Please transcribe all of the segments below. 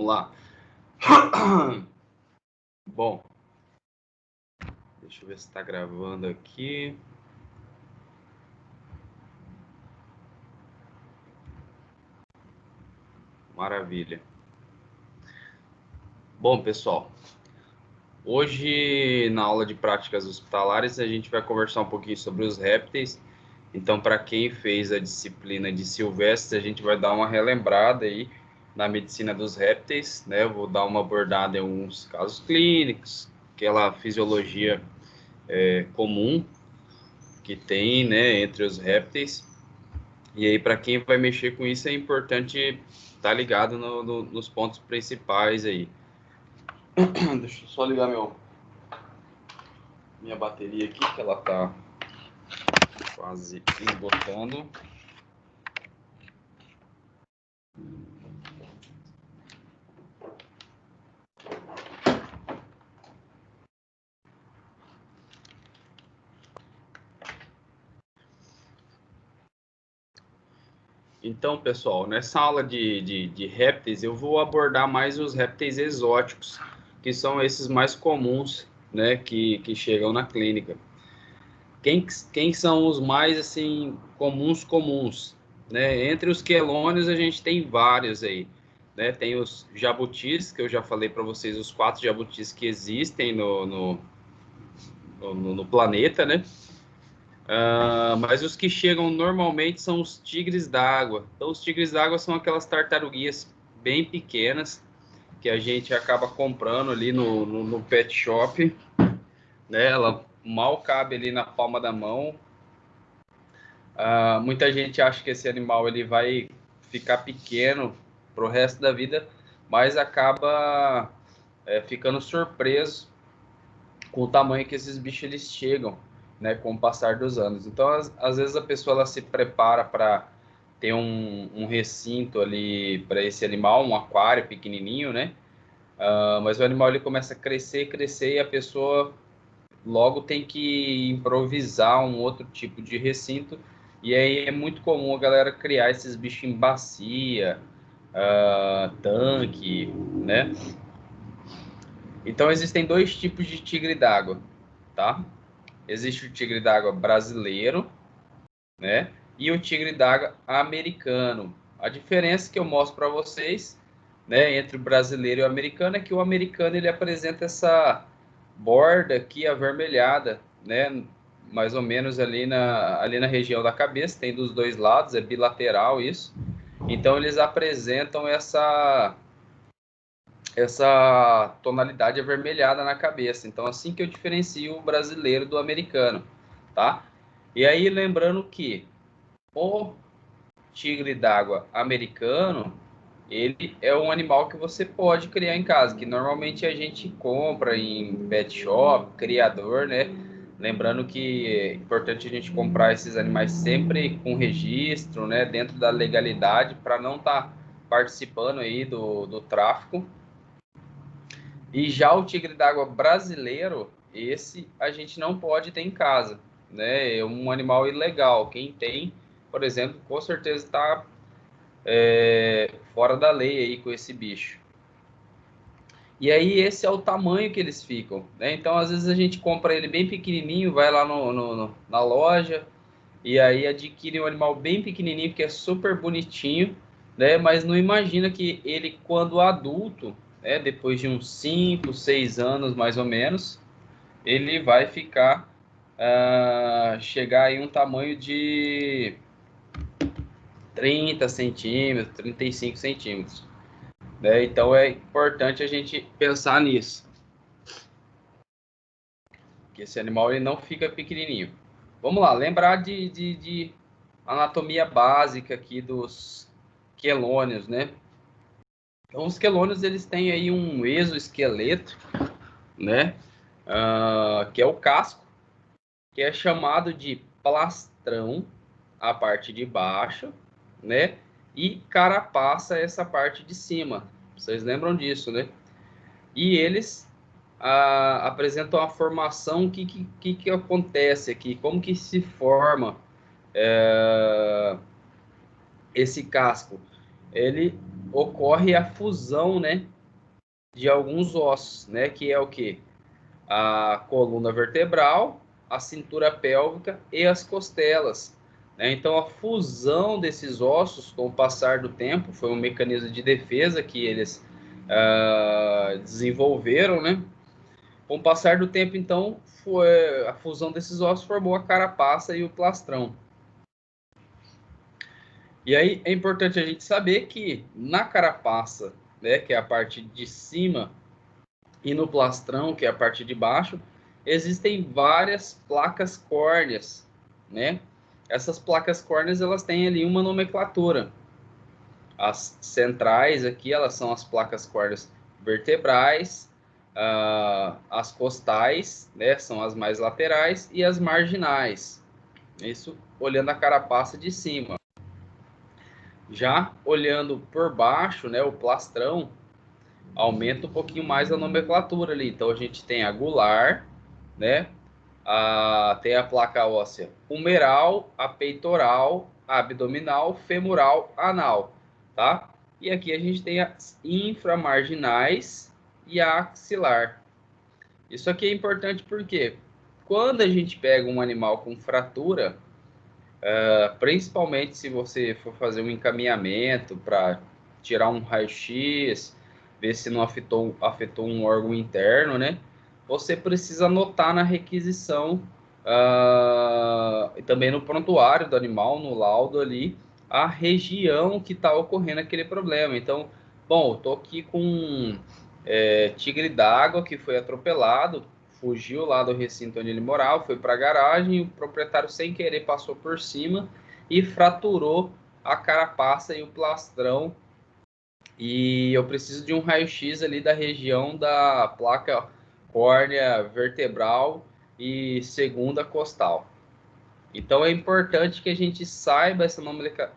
Vamos lá. Bom, deixa eu ver se está gravando aqui. Maravilha. Bom, pessoal, hoje na aula de práticas hospitalares a gente vai conversar um pouquinho sobre os répteis. Então, para quem fez a disciplina de Silvestre, a gente vai dar uma relembrada aí na medicina dos répteis, né? Eu vou dar uma abordada em alguns casos clínicos, aquela fisiologia comum que tem, né, entre os répteis. E aí, para quem vai mexer com isso, é importante estar ligado nos pontos principais aí. Deixa eu só ligar minha bateria aqui, que ela tá quase esgotando. Então, pessoal, nessa aula de répteis, eu vou abordar mais os répteis exóticos, que são esses mais comuns, né, que chegam na clínica. Quem são os mais, assim, comuns, né? Entre os quelônios, a gente tem vários aí, né? Tem os jabutis, que eu já falei para vocês, os 4 jabutis que existem no planeta, né? Mas os que chegam normalmente são os tigres d'água. Então, os tigres d'água são aquelas tartaruguinhas bem pequenas que a gente acaba comprando ali no pet shop, né? Ela mal cabe ali na palma da mão. Muita gente acha que esse animal ele vai ficar pequeno para o resto da vida, mas acaba ficando surpreso com o tamanho que esses bichos eles chegam, né, com o passar dos anos. Então, às vezes a pessoa ela se prepara para ter um recinto ali para esse animal, um aquário pequenininho, né? Mas o animal ele começa a crescer e a pessoa logo tem que improvisar um outro tipo de recinto. E aí é muito comum a galera criar esses bichos em bacia, tanque, né? Então existem 2 tipos de tigre d'água, tá? Existe o tigre d'água brasileiro, né? E o tigre d'água americano. A diferença que eu mostro para vocês, né, entre o brasileiro e o americano é que o americano ele apresenta essa borda aqui avermelhada, né? Mais ou menos ali na região da cabeça, tem dos 2 lados, é bilateral isso. Então eles apresentam essa tonalidade avermelhada na cabeça. Então, assim que eu diferencio o brasileiro do americano, tá? E aí, lembrando que o tigre d'água americano, ele é um animal que você pode criar em casa, que normalmente a gente compra em pet shop, criador, né? Lembrando que é importante a gente comprar esses animais sempre com registro, né? Dentro da legalidade, para não estar participando aí do tráfico. E já o tigre d'água brasileiro, esse a gente não pode ter em casa, né? É um animal ilegal. Quem tem, por exemplo, com certeza está fora da lei aí com esse bicho. E aí esse é o tamanho que eles ficam, né? Então às vezes a gente compra ele bem pequenininho, vai lá na loja e aí adquire um animal bem pequenininho que é super bonitinho, né? Mas não imagina que ele quando adulto, né? Depois de uns 5, 6 anos mais ou menos, ele vai ficar chegar em um tamanho de 30 centímetros, 35 centímetros. Né? Então é importante a gente pensar nisso. Que esse animal ele não fica pequenininho. Vamos lá, lembrar de anatomia básica aqui dos quelônios, né? Então os quelônios eles têm aí um exoesqueleto, né? Que é o casco, que é chamado de plastrão, a parte de baixo, né? E carapaça, essa parte de cima. Vocês lembram disso, né? E eles apresentam a formação, o que acontece aqui, como que se forma esse casco. Ele ocorre a fusão, né? de alguns ossos, né? Que é o quê? A coluna vertebral, a cintura pélvica e as costelas, né? Então, a fusão desses ossos, com o passar do tempo, foi um mecanismo de defesa que eles desenvolveram, né? Com o passar do tempo, então, foi a fusão desses ossos formou a carapaça e o plastrão. E aí é importante a gente saber que na carapaça, né, que é a parte de cima, e no plastrão, que é a parte de baixo, existem várias placas córneas, né? Essas placas córneas, elas têm ali uma nomenclatura. As centrais aqui, elas são as placas córneas vertebrais, as costais, né, são as mais laterais, e as marginais. Isso olhando a carapaça de cima. Já olhando por baixo, né, o plastrão, aumenta um pouquinho mais a nomenclatura ali. Então a gente tem a gular, né? Tem a placa óssea humeral, a peitoral, a abdominal, femoral, anal, tá? E aqui a gente tem as inframarginais e a axilar. Isso aqui é importante porque quando a gente pega um animal com fratura, principalmente se você for fazer um encaminhamento para tirar um raio-x, ver se não afetou um órgão interno, né? Você precisa anotar na requisição e também no prontuário do animal, no laudo ali, a região que está ocorrendo aquele problema. Então, bom, estou aqui com tigre d'água que foi atropelado, fugiu lá do recinto onde ele morava, foi para a garagem, e o proprietário sem querer passou por cima e fraturou a carapaça e o plastrão. E eu preciso de um raio-x ali da região da placa córnea vertebral e segunda costal. Então é importante que a gente saiba essa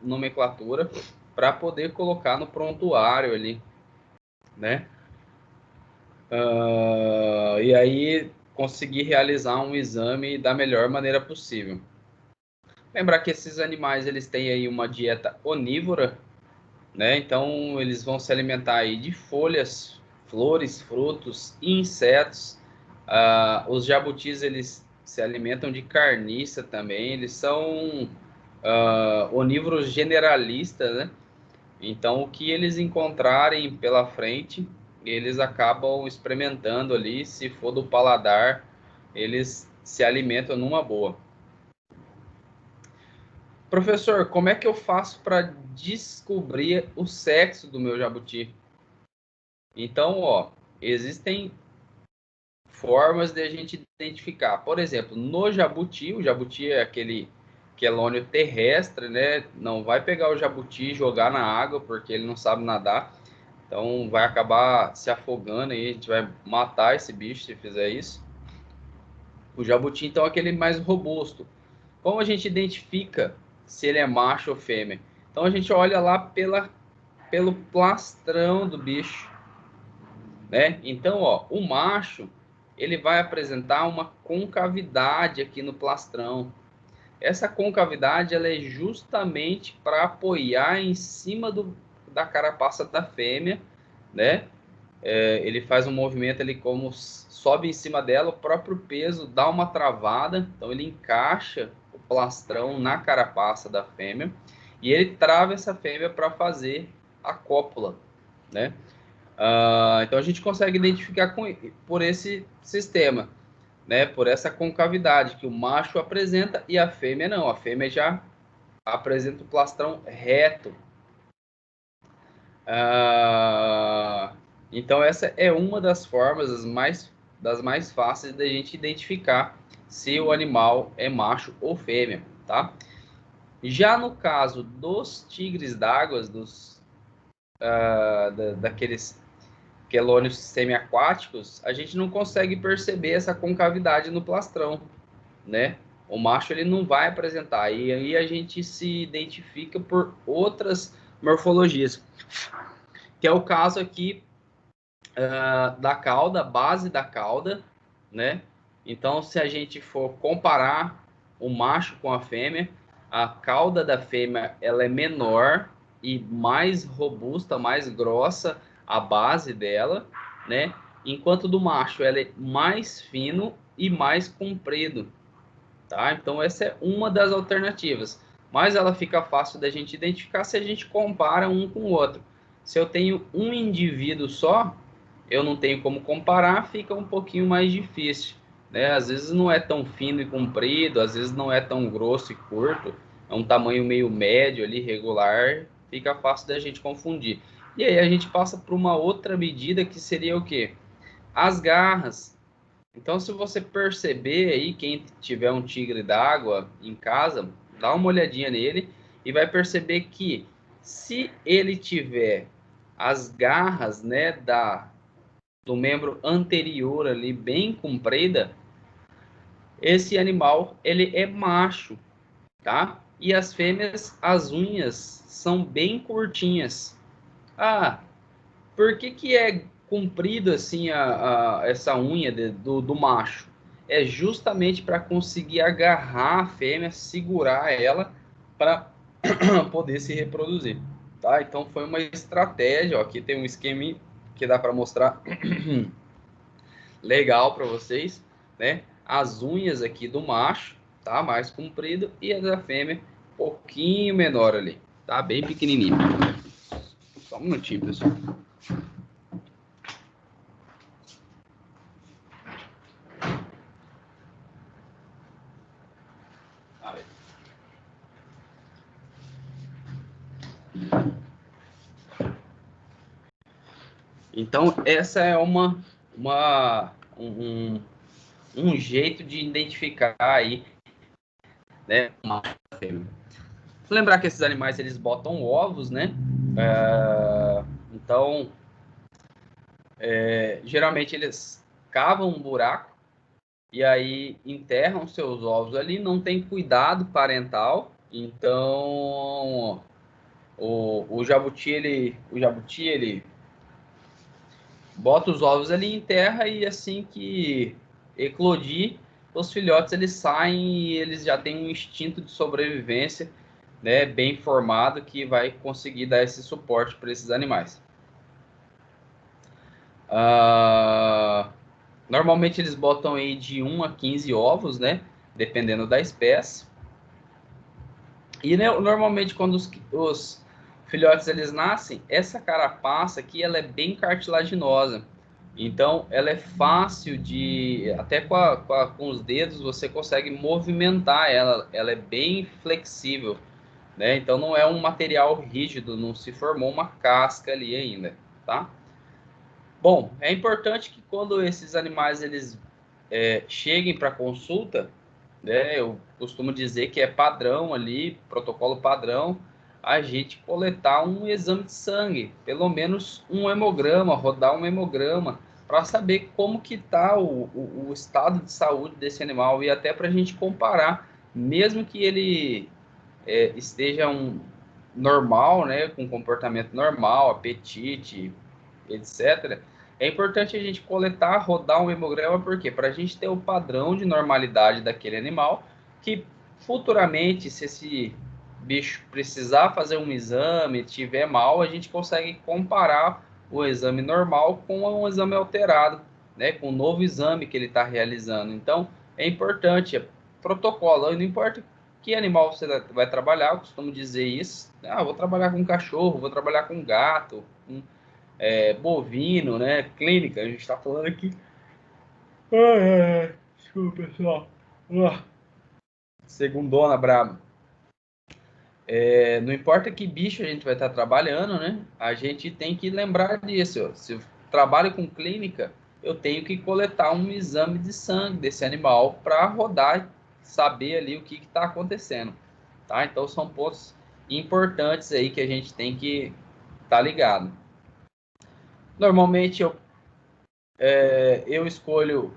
nomenclatura para poder colocar no prontuário ali, né? E aí conseguir realizar um exame da melhor maneira possível. Lembrar que esses animais eles têm aí uma dieta onívora, né? Então eles vão se alimentar aí de folhas, flores, frutos e insetos. Os jabutis eles se alimentam de carniça também. Eles são onívoros generalistas, né? Então o que eles encontrarem pela frente, eles acabam experimentando ali. Se for do paladar, eles se alimentam numa boa. Professor, como é que eu faço para descobrir o sexo do meu jabuti? Então, ó, existem formas de a gente identificar. Por exemplo, no jabuti, o jabuti é aquele quelônio terrestre, né? Não vai pegar o jabuti e jogar na água, porque ele não sabe nadar. Então, vai acabar se afogando e a gente vai matar esse bicho se fizer isso. O jabuti, então, é aquele mais robusto. Como a gente identifica se ele é macho ou fêmea? Então, a gente olha lá pelo plastrão do bicho, né? Então, ó, o macho, ele vai apresentar uma concavidade aqui no plastrão. Essa concavidade, ela é justamente para apoiar em cima da carapaça da fêmea, né? Ele faz um movimento ali como sobe em cima dela, o próprio peso dá uma travada, então ele encaixa o plastrão na carapaça da fêmea e ele trava essa fêmea para fazer a cópula, né? Então a gente consegue identificar por esse sistema, né? Por essa concavidade que o macho apresenta e a fêmea não. A fêmea já apresenta o plastrão reto. Então essa é uma das formas das mais fáceis da gente identificar se o animal é macho ou fêmea, tá? Já no caso dos tigres d'água, daqueles quelônios semiaquáticos, a gente não consegue perceber essa concavidade no plastrão, né? O macho ele não vai apresentar, e aí a gente se identifica por outras morfologias, que é o caso aqui da cauda, base da cauda, né? Então, se a gente for comparar o macho com a fêmea, a cauda da fêmea ela é menor e mais robusta, mais grossa a base dela, né? Enquanto do macho ela é mais fino e mais comprido, tá? Então essa é uma das alternativas, mas ela fica fácil da gente identificar se a gente compara um com o outro. Se eu tenho um indivíduo só, eu não tenho como comparar, fica um pouquinho mais difícil, né? Às vezes não é tão fino e comprido, às vezes não é tão grosso e curto, é um tamanho meio médio ali, regular, fica fácil da gente confundir. E aí a gente passa para uma outra medida que seria o quê? As garras. Então, se você perceber aí, quem tiver um tigre d'água em casa, dá uma olhadinha nele e vai perceber que se ele tiver as garras, né, do membro anterior ali bem comprida, esse animal ele é macho, tá? E as fêmeas, as unhas são bem curtinhas. Ah, por que que é comprido assim essa unha do macho? É justamente para conseguir agarrar a fêmea, segurar ela para poder se reproduzir, tá? Então foi uma estratégia, ó, aqui tem um esquema que dá para mostrar legal para vocês, né? As unhas aqui do macho, tá? Mais comprido e a da fêmea um pouquinho menor ali, tá? Bem pequenininho. Só um minutinho, pessoal. Então, essa é um jeito de identificar aí, né, uma fêmea. Lembrar que esses animais, eles botam ovos, né? Então, geralmente eles cavam um buraco e aí enterram seus ovos ali, não tem cuidado parental. Então, o jabuti, ele bota os ovos ali em terra e assim que eclodir, os filhotes eles saem e eles já têm um instinto de sobrevivência, né, bem formado que vai conseguir dar esse suporte para esses animais. Normalmente eles botam aí de 1 a 15 ovos, né, dependendo da espécie. E né, normalmente quando os filhotes eles nascem, essa carapaça aqui ela é bem cartilaginosa. Então ela é fácil de, até com os dedos você consegue movimentar ela, ela é bem flexível, né? Então não é um material rígido, não se formou uma casca ali ainda, tá? Bom, é importante que quando esses animais eles cheguem para consulta, né, eu costumo dizer que é padrão ali, protocolo padrão, a gente coletar um exame de sangue, pelo menos um hemograma, rodar um hemograma, para saber como que está o estado de saúde desse animal e até para a gente comparar, mesmo que ele esteja normal, né, com comportamento normal, apetite, etc. É importante a gente coletar, rodar um hemograma, por quê? Para a gente ter o padrão de normalidade daquele animal, que futuramente, se esse bicho precisar fazer um exame, tiver mal, a gente consegue comparar o exame normal com um exame alterado, né, com o novo exame que ele está realizando. Então, é importante, protocolo, não importa que animal você vai trabalhar, eu costumo dizer isso, vou trabalhar com cachorro, vou trabalhar com gato, com bovino, né? Clínica, a gente está falando aqui. Desculpa, pessoal. Segundona braba. Não importa que bicho a gente vai estar trabalhando, né? A gente tem que lembrar disso. Ó. Se eu trabalho com clínica, eu tenho que coletar um exame de sangue desse animal para rodar, saber ali o que está acontecendo, tá? Então são pontos importantes aí que a gente tem que estar ligado. Normalmente eu escolho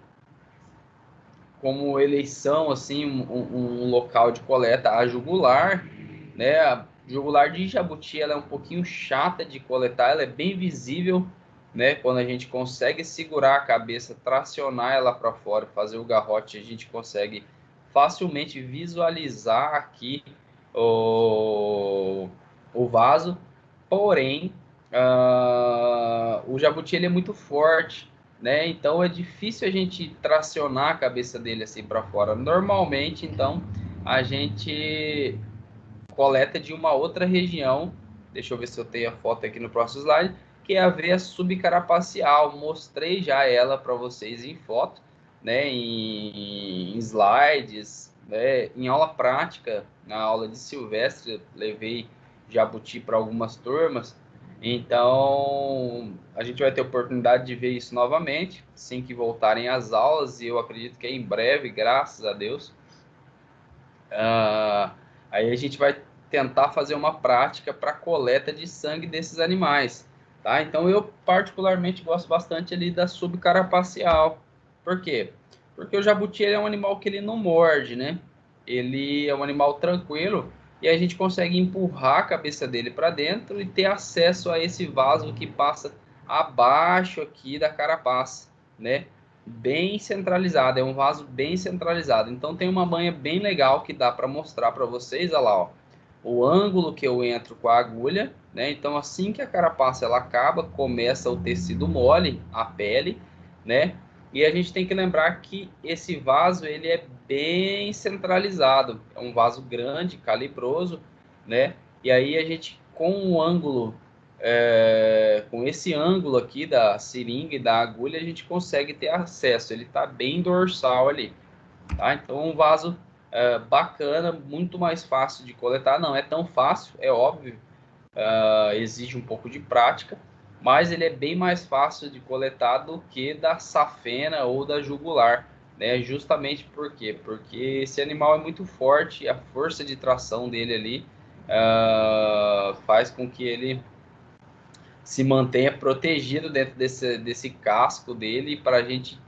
como eleição assim um local de coleta a jugular, né? A jugular de jabuti ela é um pouquinho chata de coletar, ela é bem visível, né? Quando a gente consegue segurar a cabeça, tracionar ela para fora, fazer o garrote, a gente consegue facilmente visualizar aqui o vaso. Porém, o jabuti ele é muito forte, né? Então é difícil a gente tracionar a cabeça dele assim para fora. Normalmente, então, a gente coleta de uma outra região. Deixa eu ver se eu tenho a foto aqui no próximo slide, que é a veia subcarapacial. Mostrei já ela para vocês em foto, né? Em slides, né? Em aula prática, na aula de Silvestre, levei jabuti para algumas turmas. Então, a gente vai ter oportunidade de ver isso novamente, assim que voltarem às aulas, e eu acredito que é em breve, graças a Deus. Aí a gente vai tentar fazer uma prática para coleta de sangue desses animais, tá? Então eu particularmente gosto bastante ali da subcarapacial. Por quê? Porque o jabuti é um animal que ele não morde, né? Ele é um animal tranquilo e a gente consegue empurrar a cabeça dele para dentro e ter acesso a esse vaso que passa abaixo aqui da carapaça, né? Bem centralizado, é um vaso bem centralizado. Então tem uma manha bem legal que dá para mostrar para vocês, olha lá, ó, o ângulo que eu entro com a agulha, né? Então assim que a carapaça ela acaba, começa o tecido mole, a pele, né? E a gente tem que lembrar que esse vaso ele é bem centralizado, é um vaso grande, calibroso, né? E aí a gente com o ângulo com esse ângulo aqui da seringa e da agulha, a gente consegue ter acesso. Ele está bem dorsal ali, tá? Então, um vaso bacana, muito mais fácil de coletar. Não é tão fácil, é óbvio, exige um pouco de prática, mas ele é bem mais fácil de coletar do que da safena ou da jugular, né? Justamente por quê? Porque esse animal é muito forte, a força de tração dele ali faz com que ele se mantenha protegido dentro desse casco dele para a gente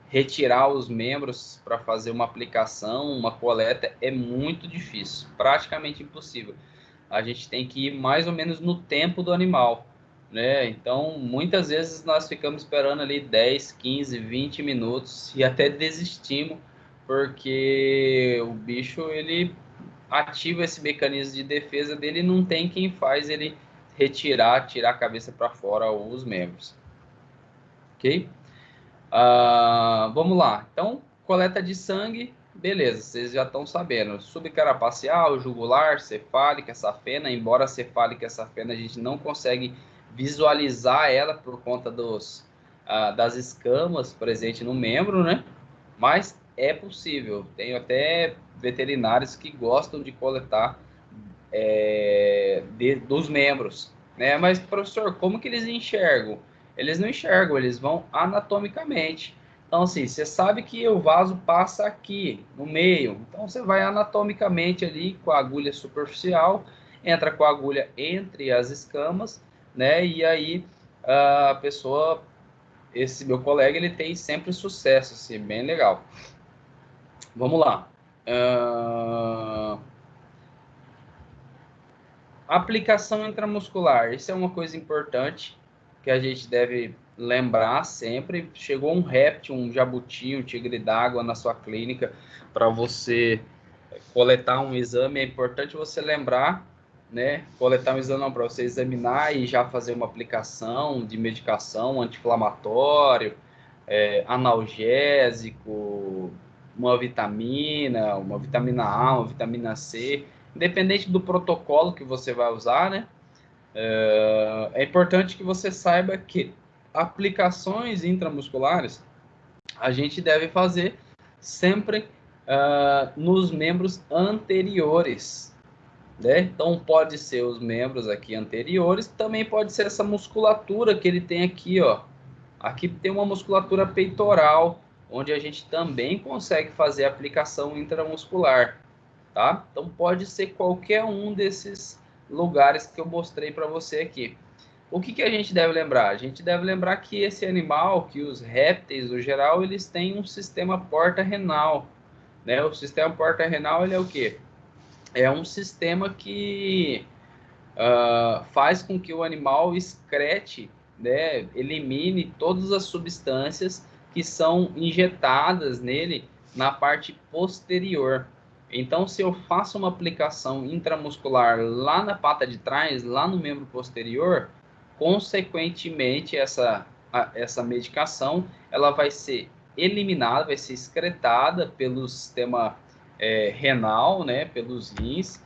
retirar os membros para fazer uma aplicação, uma coleta, é muito difícil, praticamente impossível. A gente tem que ir mais ou menos no tempo do animal, né? Então, muitas vezes nós ficamos esperando ali 10, 15, 20 minutos e até desistimos, porque o bicho, ele ativa esse mecanismo de defesa dele e não tem quem faz ele tirar a cabeça para fora ou os membros. Ok? Vamos lá. Então, coleta de sangue, beleza, vocês já estão sabendo. Subcarapacial, jugular, cefálica, safena. Embora a cefálica e a safena a gente não consegue visualizar ela por conta das escamas presentes no membro, né? Mas é possível. Tenho até veterinários que gostam de coletar dos membros, né? Mas, professor, como que eles enxergam? Eles não enxergam, eles vão anatomicamente. Então, assim, você sabe que o vaso passa aqui, no meio. Então, você vai anatomicamente ali com a agulha superficial, entra com a agulha entre as escamas, né? E aí a pessoa, esse meu colega, ele tem sempre sucesso, assim, bem legal. Vamos lá. Aplicação intramuscular, isso é uma coisa importante que a gente deve lembrar sempre. Chegou um réptil, um jabuti, um tigre d'água na sua clínica para você coletar um exame, é importante você lembrar, né? Coletar um exame para você examinar e já fazer uma aplicação de medicação anti-inflamatório, analgésico, uma vitamina A, uma vitamina C, independente do protocolo que você vai usar, né? É importante que você saiba que aplicações intramusculares a gente deve fazer sempre nos membros anteriores, né? Então pode ser os membros aqui anteriores, também pode ser essa musculatura que ele tem aqui, ó. Aqui tem uma musculatura peitoral, onde a gente também consegue fazer aplicação intramuscular, tá? Então pode ser qualquer um desses lugares que eu mostrei para você aqui. O que a gente deve lembrar? A gente deve lembrar que esse animal, que os répteis, no geral, eles têm um sistema porta-renal, né? O sistema porta-renal, ele é o quê? É um sistema que faz com que o animal excrete, né, elimine todas as substâncias que são injetadas nele na parte posterior. Então, se eu faço uma aplicação intramuscular lá na pata de trás, lá no membro posterior, consequentemente, essa medicação ela vai ser eliminada, vai ser excretada pelo sistema renal, né, pelos rins.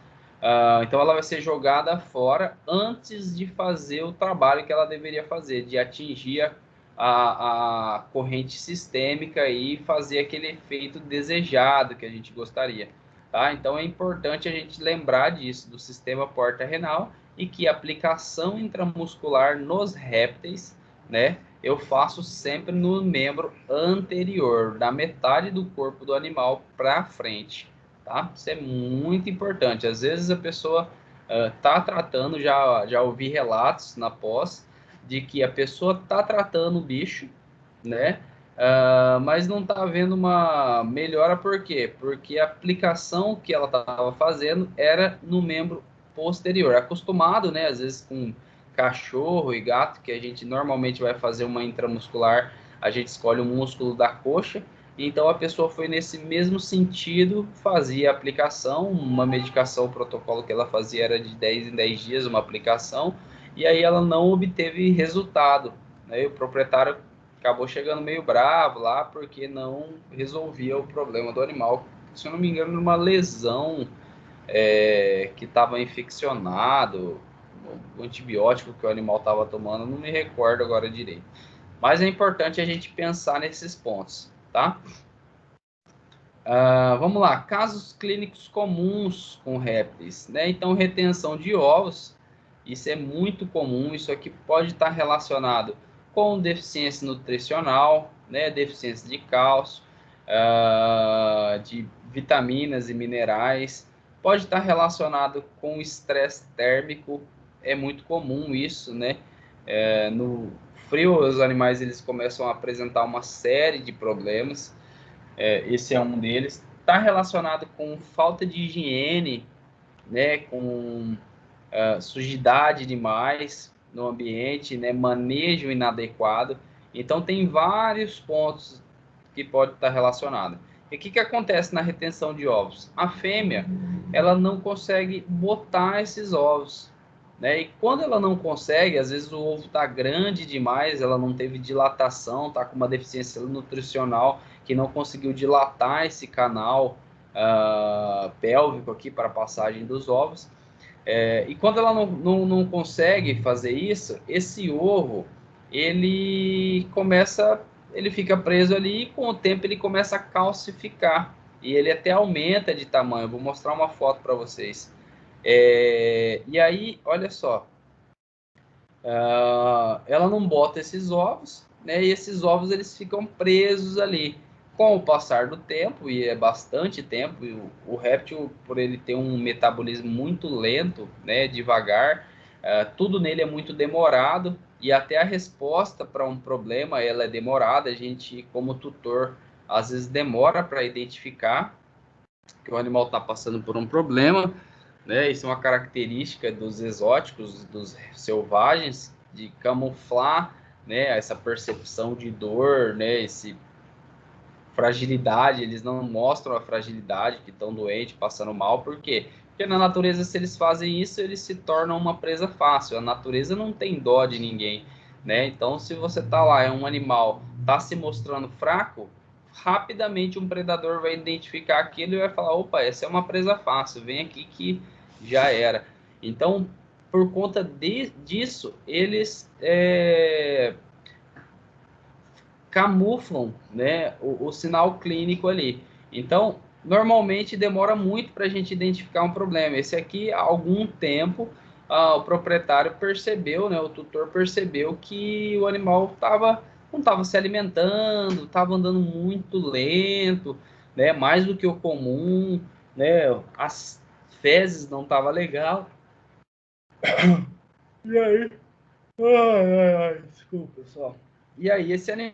Então ela vai ser jogada fora antes de fazer o trabalho que ela deveria fazer, de atingir a corrente sistêmica e fazer aquele efeito desejado que a gente gostaria. Tá? Então é importante a gente lembrar disso, do sistema porta-renal, e que a aplicação intramuscular nos répteis, né, eu faço sempre no membro anterior, da metade do corpo do animal para frente. Tá? Isso é muito importante. Às vezes a pessoa está tratando, já ouvi relatos na pós, de que a pessoa está tratando o bicho, né? Mas não está havendo uma melhora, por quê? Porque a aplicação que ela estava fazendo era no membro posterior. Acostumado, né? Às vezes com cachorro e gato, que a gente normalmente vai fazer uma intramuscular, a gente escolhe o músculo da coxa. Então a pessoa foi nesse mesmo sentido, fazia a aplicação, uma medicação, o protocolo que ela fazia era de 10 em 10 dias, uma aplicação, e aí ela não obteve resultado, né? E o proprietário acabou chegando meio bravo lá, porque não resolvia o problema do animal, se eu não me engano, uma lesão que estava infeccionado, o antibiótico que o animal estava tomando, não me recordo agora direito. Mas é importante a gente pensar nesses pontos, tá? Vamos lá, casos clínicos comuns com répteis, né? Então, retenção de ovos, isso é muito comum, isso aqui pode estar relacionado com deficiência nutricional, né? Deficiência de cálcio, de vitaminas e minerais, pode estar relacionado com estresse térmico, é muito comum isso, né? No frio, os animais eles começam a apresentar uma série de problemas. Esse é um deles. Está relacionado com falta de higiene, né, com sujidade demais no ambiente, né, manejo inadequado. Então, tem vários pontos que pode estar relacionado. E o que acontece na retenção de ovos? A fêmea, ela não consegue botar esses ovos, né? E quando ela não consegue, às vezes o ovo está grande demais, ela não teve dilatação, está com uma deficiência nutricional que não conseguiu dilatar esse canal pélvico aqui para a passagem dos ovos. E quando ela não consegue fazer isso, esse ovo, ele fica preso ali e com o tempo ele começa a calcificar. E ele até aumenta de tamanho. Eu vou mostrar uma foto para vocês. E aí, olha só. Ela não bota esses ovos, né? E esses ovos eles ficam presos ali. Com o passar do tempo, e é bastante tempo, e o réptil, por ele ter um metabolismo muito lento, né, devagar, tudo nele é muito demorado, e até a resposta para um problema ela é demorada. A gente, como tutor, às vezes demora para identificar que o animal está passando por um problema, né? Isso é uma característica dos exóticos, dos selvagens, de camuflar, né, essa percepção de dor, né, esse fragilidade, eles não mostram a fragilidade, que estão doentes, passando mal, por quê? Porque na natureza, se eles fazem isso, eles se tornam uma presa fácil. A natureza não tem dó de ninguém, né? Então, se você tá lá, é um animal, tá se mostrando fraco, rapidamente um predador vai identificar aquilo e vai falar, opa, essa é uma presa fácil, vem aqui que já era. Então, por conta disso, eles camuflam, né, o sinal clínico ali. Então, normalmente demora muito para a gente identificar um problema. Esse aqui, há algum tempo, o proprietário percebeu, né, o tutor percebeu que o animal não estava se alimentando, estava andando muito lento, né, mais do que o comum, né, as fezes não estavam legal. E aí? Desculpa, pessoal. E aí, esse animal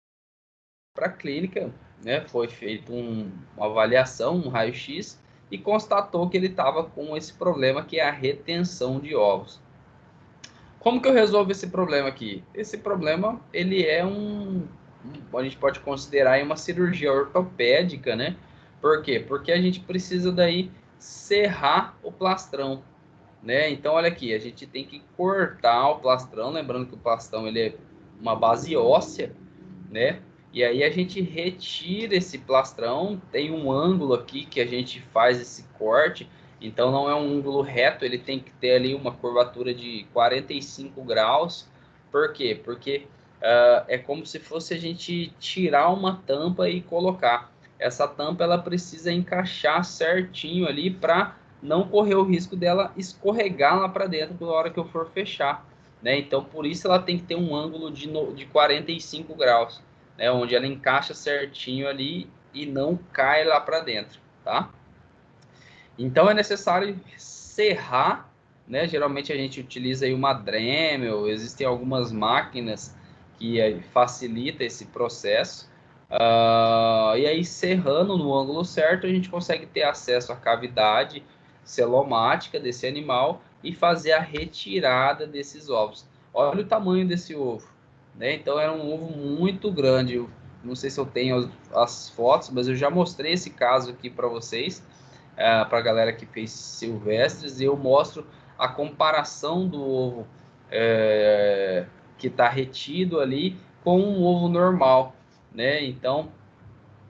para a clínica, né, foi feito uma avaliação, um raio-x, e constatou que ele estava com esse problema que é a retenção de ovos. Como que eu resolvo esse problema aqui? Esse problema, ele é a gente pode considerar uma cirurgia ortopédica, né? Por quê? Porque a gente precisa daí serrar o plastrão, né? Então, olha aqui, a gente tem que cortar o plastrão, lembrando que o plastrão ele é uma base óssea, né? E aí a gente retira esse plastrão, tem um ângulo aqui que a gente faz esse corte, então não é um ângulo reto, ele tem que ter ali uma curvatura de 45 graus. Por quê? Porque é como se fosse a gente tirar uma tampa e colocar. Essa tampa ela precisa encaixar certinho ali para não correr o risco dela escorregar lá para dentro na hora que eu for fechar, né? Então por isso ela tem que ter um ângulo de 45 graus, né? Onde ela encaixa certinho ali e não cai lá para dentro, tá? Então é necessário serrar, né? Geralmente a gente utiliza aí uma Dremel, existem algumas máquinas que facilita esse processo. E aí serrando no ângulo certo a gente consegue ter acesso à cavidade celomática desse animal e fazer a retirada desses ovos. Olha o tamanho desse ovo, né? Então era um ovo muito grande. Eu não sei se eu tenho as fotos, mas eu já mostrei esse caso aqui para vocês, para a galera que fez silvestres, e eu mostro a comparação do ovo que está retido ali com um ovo normal, né? Então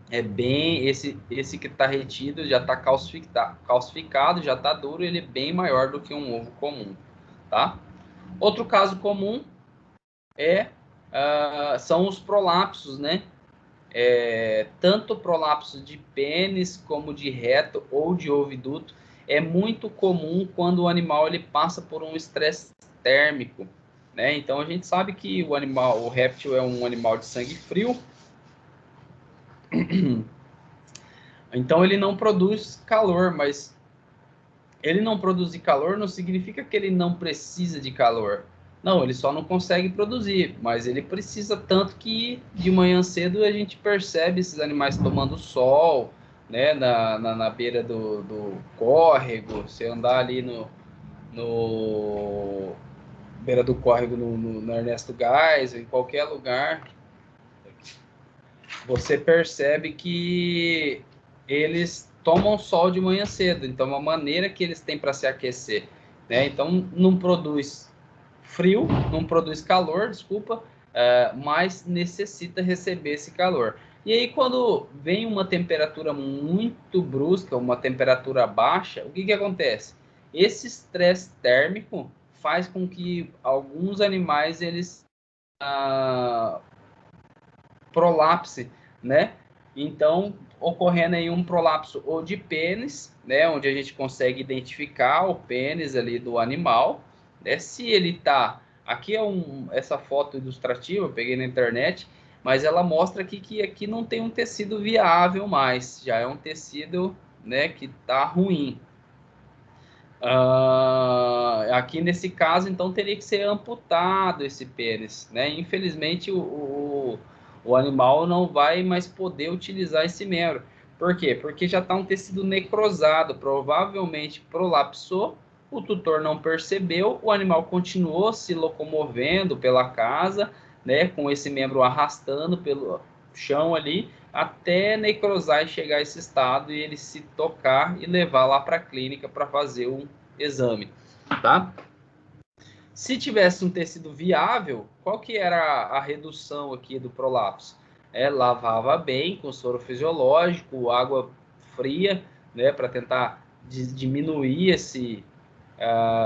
é bem esse que está retido já está calcificado, já está duro, ele é bem maior do que um ovo comum, tá? Outro caso comum são os prolapsos, né? Tanto prolapso de pênis como de reto ou de oviduto é muito comum quando o animal ele passa por um estresse térmico, né? Então a gente sabe que o réptil é um animal de sangue frio, então ele não produz calor, mas ele não produzir calor não significa que ele não precisa de calor. Não, ele só não consegue produzir, mas ele precisa tanto que de manhã cedo a gente percebe esses animais tomando sol, né, na beira do córrego. Você andar ali no beira do córrego no Ernesto Geisel, em qualquer lugar, você percebe que eles tomam sol de manhã cedo, então é uma maneira que eles têm para se aquecer, né? Então não produz frio, não produz calor, desculpa, mas necessita receber esse calor. E aí quando vem uma temperatura muito brusca, uma temperatura baixa, o que acontece? Esse estresse térmico faz com que alguns animais eles prolapse, né? Então, ocorrendo aí um prolapso ou de pênis, né? Onde a gente consegue identificar o pênis ali do animal, né? Se ele tá... Aqui é essa foto ilustrativa, eu peguei na internet, mas ela mostra aqui que aqui não tem um tecido viável mais, já é um tecido, né, que tá ruim. Aqui nesse caso, então, teria que ser amputado esse pênis, né? Infelizmente, o animal não vai mais poder utilizar esse membro. Por quê? Porque já está um tecido necrosado, provavelmente prolapsou, o tutor não percebeu, o animal continuou se locomovendo pela casa, né? Com esse membro arrastando pelo chão ali, até necrosar e chegar a esse estado e ele se tocar e levar lá para a clínica para fazer um exame, tá? Se tivesse um tecido viável, qual que era a redução aqui do prolapso? Lavava bem com soro fisiológico, água fria, né, para tentar diminuir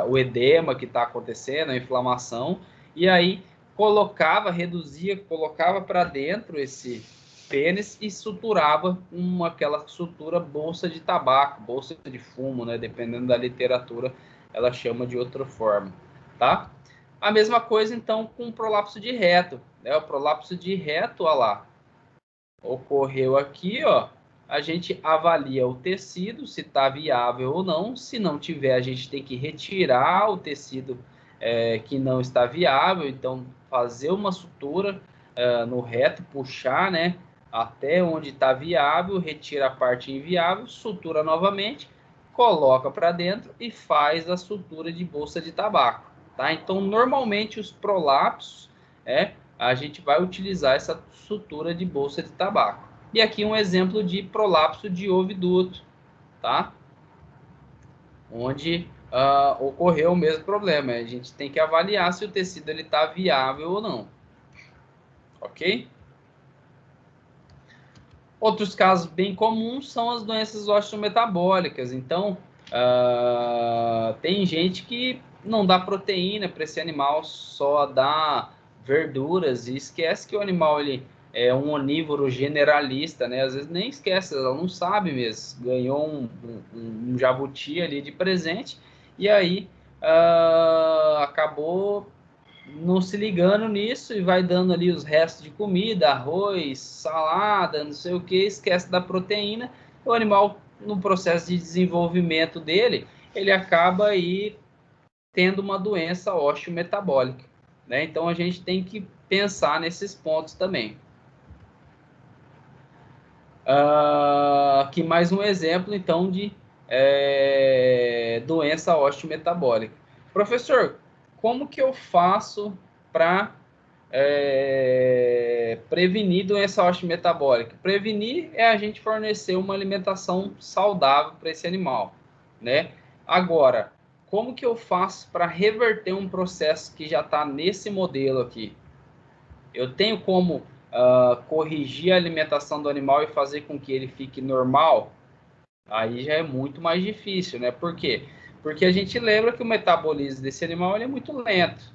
o edema que está acontecendo, a inflamação, e aí colocava para dentro esse pênis e suturava aquela sutura bolsa de tabaco, bolsa de fumo, né? Dependendo da literatura, ela chama de outra forma, tá? A mesma coisa, então, com o prolapso de reto, né? O prolapso de reto, olha lá, ocorreu aqui, ó. A gente avalia o tecido, se está viável ou não. Se não tiver, a gente tem que retirar o tecido que não está viável. Então, fazer uma sutura no reto, puxar, né, até onde está viável, retira a parte inviável, sutura novamente, coloca para dentro e faz a sutura de bolsa de tabaco, tá? Então, normalmente, os prolapsos a gente vai utilizar essa sutura de bolsa de tabaco. E aqui um exemplo de prolapso de oviduto, tá? Onde ocorreu o mesmo problema. A gente tem que avaliar se o tecido está viável ou não. Ok? Outros casos bem comuns são as doenças osteometabólicas. Então, tem gente que não dá proteína para esse animal, só dá verduras e esquece que o animal ele é um onívoro generalista, né? Às vezes nem esquece, ela não sabe mesmo. Ganhou um jabuti ali de presente e aí acabou não se ligando nisso e vai dando ali os restos de comida, arroz, salada, não sei o que, esquece da proteína. O animal, no processo de desenvolvimento dele, ele acaba aí tendo uma doença osteometabólica, né? Então a gente tem que pensar nesses pontos também. Aqui mais um exemplo, então, de doença osteometabólica. Professor, como que eu faço para prevenir doença osteometabólica? Prevenir é a gente fornecer uma alimentação saudável para esse animal, né? Agora, como que eu faço para reverter um processo que já está nesse modelo aqui? Eu tenho como corrigir a alimentação do animal e fazer com que ele fique normal? Aí já é muito mais difícil, né? Por quê? Porque a gente lembra que o metabolismo desse animal ele é muito lento.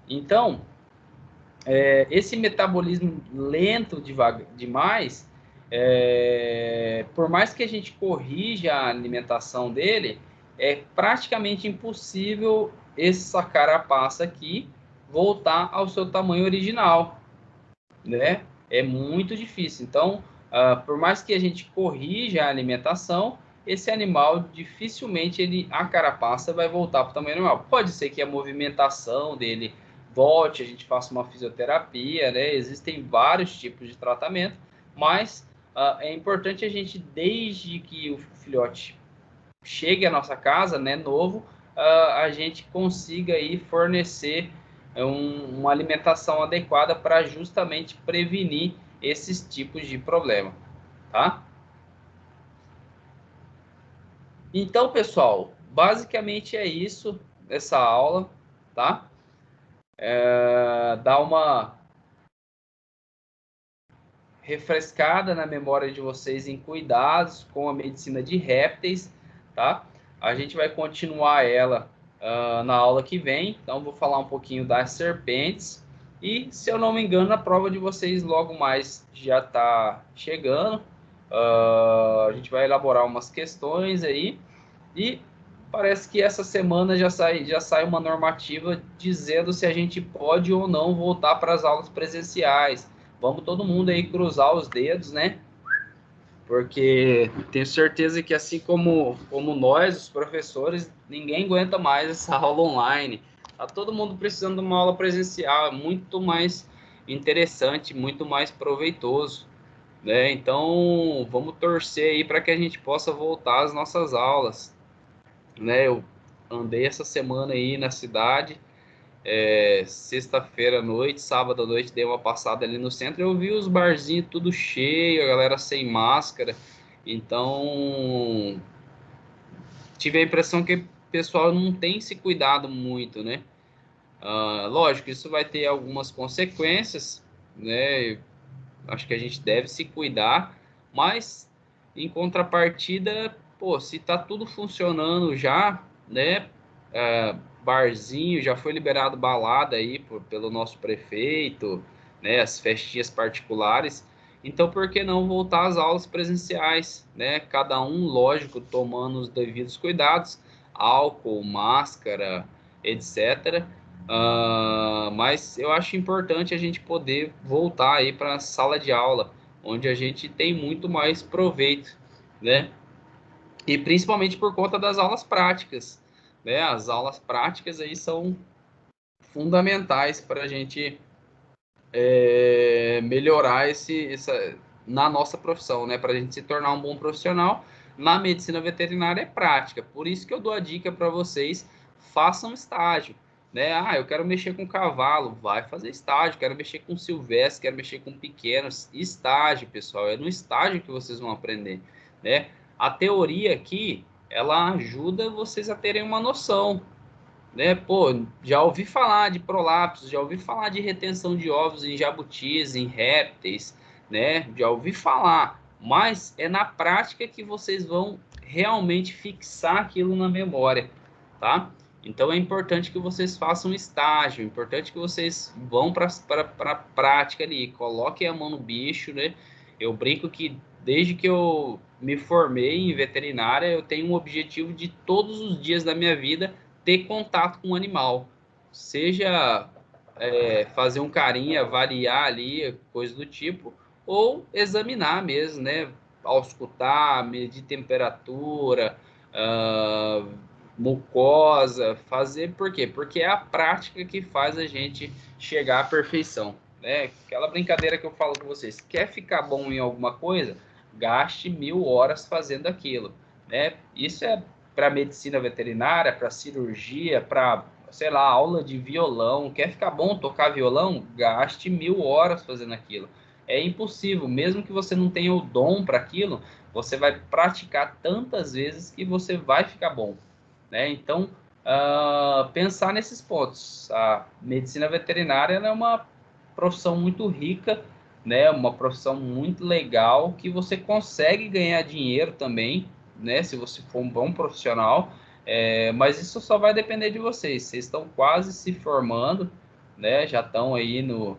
Então, esse metabolismo lento demais, por mais que a gente corrija a alimentação dele, é praticamente impossível essa carapaça aqui voltar ao seu tamanho original, né? É muito difícil. Então, por mais que a gente corrija a alimentação, esse animal dificilmente a carapaça vai voltar para o tamanho normal. Pode ser que a movimentação dele volte, a gente faça uma fisioterapia, né? Existem vários tipos de tratamento, mas é importante a gente, desde que o filhote chegue à nossa casa, né, novo, a gente consiga aí fornecer uma alimentação adequada para justamente prevenir esses tipos de problema, tá? Então, pessoal, basicamente é isso essa aula, tá? Dá uma refrescada na memória de vocês em cuidados com a medicina de répteis, tá? A gente vai continuar ela na aula que vem, então vou falar um pouquinho das serpentes e, se eu não me engano, a prova de vocês logo mais já está chegando. A gente vai elaborar umas questões aí e parece que essa semana já sai uma normativa dizendo se a gente pode ou não voltar para as aulas presenciais. Vamos todo mundo aí cruzar os dedos, né? Porque tenho certeza que assim como nós, os professores, ninguém aguenta mais essa aula online. Tá todo mundo precisando de uma aula presencial, é muito mais interessante, muito mais proveitoso, né? Então, vamos torcer aí para que a gente possa voltar às nossas aulas, né? Eu andei essa semana aí na cidade, sexta-feira à noite, sábado à noite, dei uma passada ali no centro, eu vi os barzinhos tudo cheio, a galera sem máscara, então tive a impressão que o pessoal não tem se cuidado muito, né? Lógico, isso vai ter algumas consequências, né? Acho que a gente deve se cuidar, mas em contrapartida, pô, se tá tudo funcionando já, né? Barzinho, já foi liberado balada aí pelo nosso prefeito, né? As festinhas particulares. Então, por que não voltar às aulas presenciais, né? Cada um, lógico, tomando os devidos cuidados, álcool, máscara, etc. Mas eu acho importante a gente poder voltar aí para a sala de aula, onde a gente tem muito mais proveito, né? E principalmente por conta das aulas práticas, né? As aulas práticas aí são fundamentais para a gente melhorar na nossa profissão, né? Para a gente se tornar um bom profissional. Na medicina veterinária é prática, por isso que eu dou a dica para vocês: façam estágio, né? Eu quero mexer com cavalo, vai fazer estágio. Quero mexer com silvestre, quero mexer com pequenos, estágio, pessoal. É no estágio que vocês vão aprender, né? A teoria aqui ela ajuda vocês a terem uma noção, né? Pô, já ouvi falar de prolapso, já ouvi falar de retenção de ovos em jabutis, em répteis, né? Já ouvi falar, mas é na prática que vocês vão realmente fixar aquilo na memória, tá? Então é importante que vocês façam estágio, é importante que vocês vão para a prática ali, coloquem a mão no bicho, né? Eu brinco que desde que eu me formei em veterinária, eu tenho um objetivo de todos os dias da minha vida ter contato com o animal, seja fazer um carinho, avaliar ali, coisa do tipo, ou examinar mesmo, né? Auscultar, medir temperatura, mucosa, fazer por quê? Porque é a prática que faz a gente chegar à perfeição, né? Aquela brincadeira que eu falo com vocês, quer ficar bom em alguma coisa? Gaste 1000 horas fazendo aquilo, né? Isso é para medicina veterinária, para cirurgia, para, sei lá, aula de violão. Quer ficar bom tocar violão? Gaste 1000 horas fazendo aquilo. É impossível, mesmo que você não tenha o dom para aquilo, você vai praticar tantas vezes que você vai ficar bom, né? Então, pensar nesses pontos. A medicina veterinária é uma profissão muito rica, né? Uma profissão muito legal que você consegue ganhar dinheiro também, né? Se você for um bom profissional. Mas isso só vai depender de vocês. Vocês estão quase se formando, né? Já estão aí no,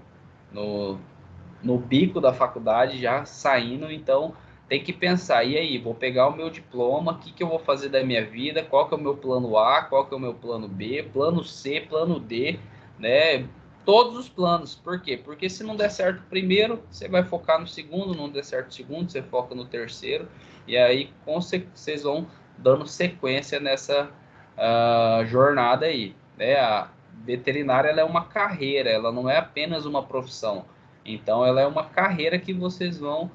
no bico da faculdade, já saindo, então tem que pensar, e aí, vou pegar o meu diploma, o que, que eu vou fazer da minha vida, qual que é o meu plano A, qual que é o meu plano B, plano C, plano D, né? Todos os planos. Por quê? Porque se não der certo o primeiro, você vai focar no segundo, não der certo o segundo, você foca no terceiro, e aí vocês vão dando sequência nessa jornada aí, né? A veterinária ela é uma carreira, ela não é apenas uma profissão. Então, ela é uma carreira que vocês vão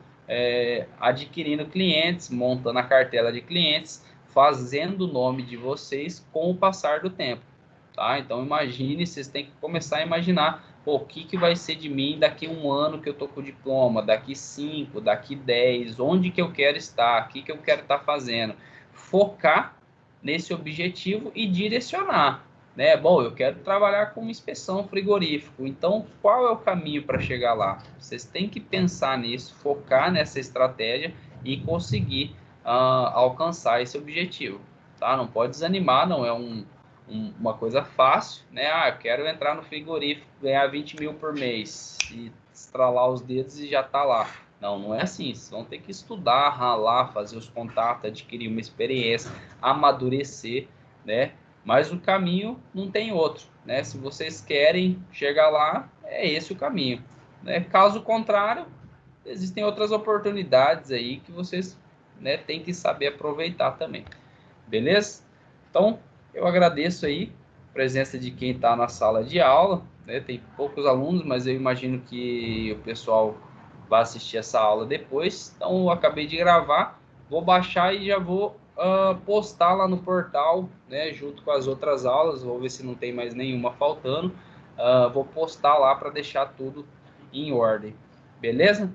adquirindo clientes, montando a cartela de clientes, fazendo o nome de vocês com o passar do tempo, tá? Então, imagine, vocês têm que começar a imaginar, pô, o que vai ser de mim daqui 1 ano que eu tô com o diploma, daqui 5, daqui 10, onde que eu quero estar, o que eu quero estar fazendo. Focar nesse objetivo e direcionar, né? Bom, eu quero trabalhar com inspeção frigorífico, então qual é o caminho para chegar lá? Vocês têm que pensar nisso, focar nessa estratégia e conseguir alcançar esse objetivo, tá? Não pode desanimar, não é uma coisa fácil, né? Eu quero entrar no frigorífico, ganhar 20 mil por mês e estralar os dedos e já tá lá. Não, não é assim. Vocês vão ter que estudar, ralar, fazer os contatos, adquirir uma experiência, amadurecer, né? Mas o caminho não tem outro, né? Se vocês querem chegar lá, é esse o caminho, né? Caso contrário, existem outras oportunidades aí que vocês, né, têm que saber aproveitar também. Beleza? Então, eu agradeço aí a presença de quem está na sala de aula, né? Tem poucos alunos, mas eu imagino que o pessoal vai assistir essa aula depois. Então, eu acabei de gravar, vou baixar e já vou postar lá no portal, né? Junto com as outras aulas, vou ver se não tem mais nenhuma faltando. Vou postar lá para deixar tudo em ordem. Beleza?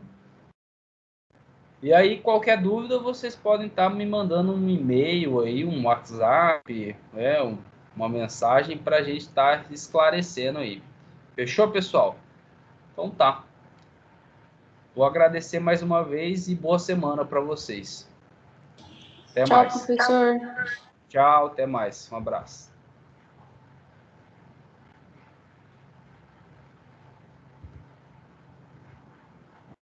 E aí, qualquer dúvida, vocês podem estar me mandando um e-mail aí, um WhatsApp, né, uma mensagem para a gente estar esclarecendo aí. Fechou, pessoal? Então tá. Vou agradecer mais uma vez e boa semana para vocês. Até Tchau, mais. professor. Tchau, até mais. Um abraço.